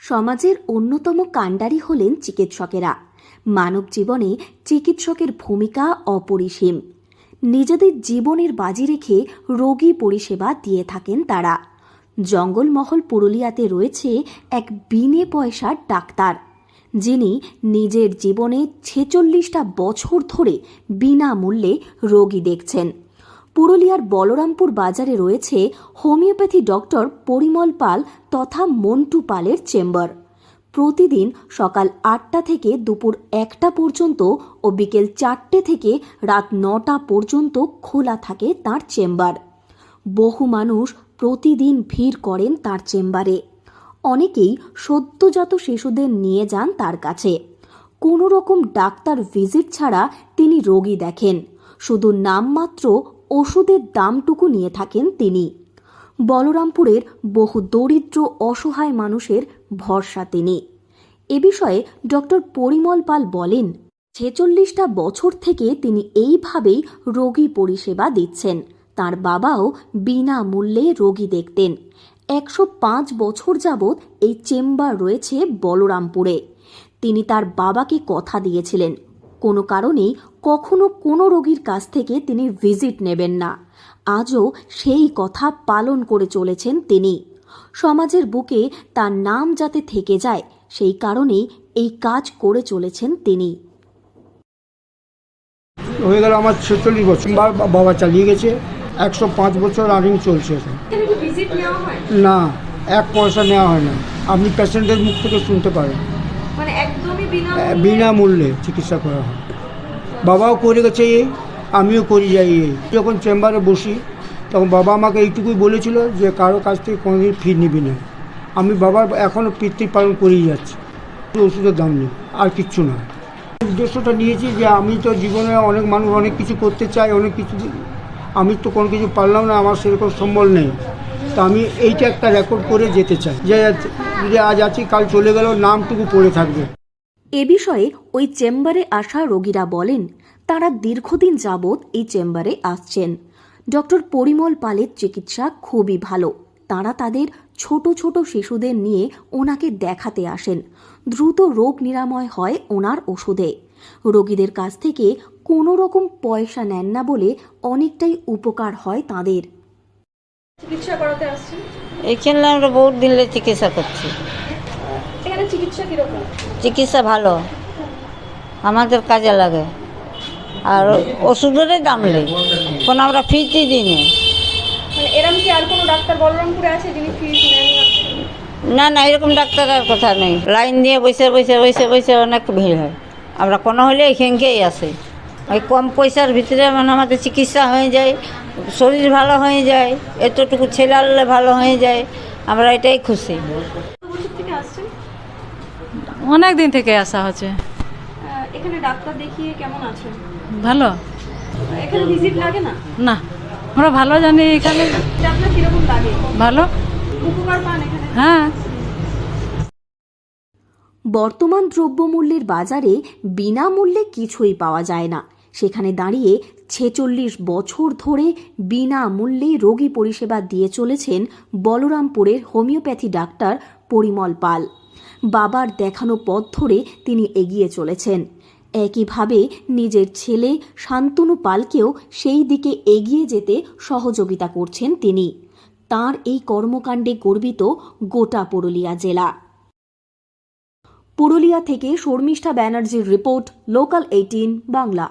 সমাজের অন্যতম কাণ্ডারি হলেন চিকিৎসকেরা। মানব জীবনে চিকিৎসকের ভূমিকা অপরিসীম। নিজেদের জীবনের বাজি রেখে রোগী পরিষেবা দিয়ে থাকেন তারা। জঙ্গলমহল পুরুলিয়াতে রয়েছে এক বিনে পয়সার ডাক্তার, যিনি নিজের জীবনে 46টা বছর ধরে বিনামূল্যে রোগী দেখছেন। পুরুলিয়ার বলরামপুর বাজারে রয়েছে হোমিওপ্যাথি ডক্টর পরিমল পাল তথা মন্টু পালের চেম্বার। প্রতিদিন সকাল 8টা থেকে দুপুর 1টা পর্যন্ত ও বিকেল 4টে থেকে রাত 9টা পর্যন্ত খোলা থাকে তার চেম্বার। বহু মানুষ প্রতিদিন ভিড় করেন তার চেম্বারে। অনেকেই সদ্যজাত শিশুদের নিয়ে যান তার কাছে। কোনো রকম ডাক্তার ভিজিট ছাড়া তিনি রোগী দেখেন। শুধু নামমাত্র ওষুধের দামটুকু নিয়ে থাকেন তিনি। বলরামপুরের বহু দরিদ্র অসহায় মানুষের ভরসা তিনি। এ বিষয়ে ডক্টর পরিমল পাল বলেন, 46টা বছর থেকে তিনি এইভাবেই রোগী পরিষেবা দিচ্ছেন। তার বাবাও বিনামূল্যে রোগী দেখতেন। 105 বছর যাবৎ এই চেম্বার রয়েছে বলরামপুরে। তিনি তার বাবাকে কথা দিয়েছিলেন, কোনো কারণেই কখনো কোনো রোগীর কাছ থেকে তিনি ভিজিট নেবেন না। আজও সেই কথা পালন করে চলেছেন তিনি। সমাজের বুকে তার নাম যাতে থেকে যায়, সেই কারণেই এই কাজ করে চলেছেন তিনি। হয়ে গেল আমার 46 বছর, বাবা চালিয়ে গেছে। 105 বছর রানিং চলছে। না, 1 পয়সা নেওয়া হয় না। আপনি পেশেন্টের মুখ থেকে শুনতে পারেন, মানে একদমই বিনামূল্যে চিকিৎসা করা হয়। বাবাও করে গেছে, আমিও করি যাই। যখন চেম্বারে বসি তখন বাবা আমাকে এইটুকুই বলেছিল যে কারো কাছ থেকে কোনোদিন ফি নিবি না। আমি বাবার এখনও পিতৃ পালন করেই যাচ্ছি। ওষুধের দাম নেই, আর কিচ্ছু না। উদ্দেশ্যটা নিয়েছি যে আমি তো জীবনে অনেক মানুষ অনেক কিছু করতে চাই, অনেক কিছু আমি তো কোনো কিছু পারলাম না, আমার সেরকম সম্বল নেই। তো আমি এইটা একটা রেকর্ড করে যেতে চাই যে যদি আজ আছি কাল চলে গেল, নামটুকু পড়ে থাকবে। এ বিষয়ে ওই চেম্বারে আসা রোগীরা বলেন, তারা দীর্ঘদিন যাবৎ এই চেম্বারে আসছেন। ডক্টর পরিমল পালের চিকিৎসা খুবই ভালো। তারা তাদের ছোট ছোট শিশুদের নিয়ে ওনাকে দেখাতে আসেন। দ্রুত রোগ নিরাময় হয় ওনার ওষুধে। রোগীদের কাছ থেকে কোনো রকম পয়সা নেন না বলে অনেকটাই উপকার হয় তাদের। চিকিৎসা করাতে আসছেন? এখানে আমরা বহুত দিন চিকিৎসা করছি। এখানে চিকিৎসা কিরকম? চিকিৎসা ভালো, আমাদের কাজে লাগে। আর ওষুধেরই দাম নেই, কোনো আমরা ফিজই দিই না। মানে এরকম কি আর কোনো ডাক্তার বলরামপুরে আছে যিনি ফিজ নেন না? না না, এরকম ডাক্তারের কথা নেই। লাইন দিয়ে বসে বসে বসে বসে অনেক ভিড় হয়। আমরা কোনো হলে এখানকেই আসি। ওই কম পয়সার ভিতরে মানে আমাদের চিকিৎসা হয়ে যায়, শরীর ভালো হয়ে যায়, এতটুকু ছেলে আনলে ভালো হয়ে যায়। আমরা এটাই খুশি। অনেক দিন থেকে আসা হচ্ছে। এখানে ডাক্তার দেখিয়ে কেমন আছেন? ভালো। এখানে ভিজিট লাগে না? না, আমরা ভালো জানি এখানে। আপনার কিরকম লাগে? ভালো, উপকার পান এখানে? হ্যাঁ। বর্তমান দ্রব্যমূল্যের বাজারে বিনামূল্যে কিছুই পাওয়া যায় না। সেখানে দাঁড়িয়ে 46 বছর ধরে বিনামূল্যে রোগী পরিষেবা দিয়ে চলেছেন বলরামপুরের হোমিওপ্যাথি ডাক্তার পরিমল পাল। বাবার দেখানো পথ ধরে তিনি এগিয়ে চলেছেন। একইভাবে নিজের ছেলে শান্তনু পালকেও সেই দিকে এগিয়ে যেতে সহযোগিতা করছেন তিনি। তার এই কর্মকাণ্ডে গর্বিত গোটা পুরুলিয়া জেলা। পুরুলিয়া থেকে শর্মিষ্ঠা ব্যানার্জির রিপোর্ট, লোকাল 18 বাংলা।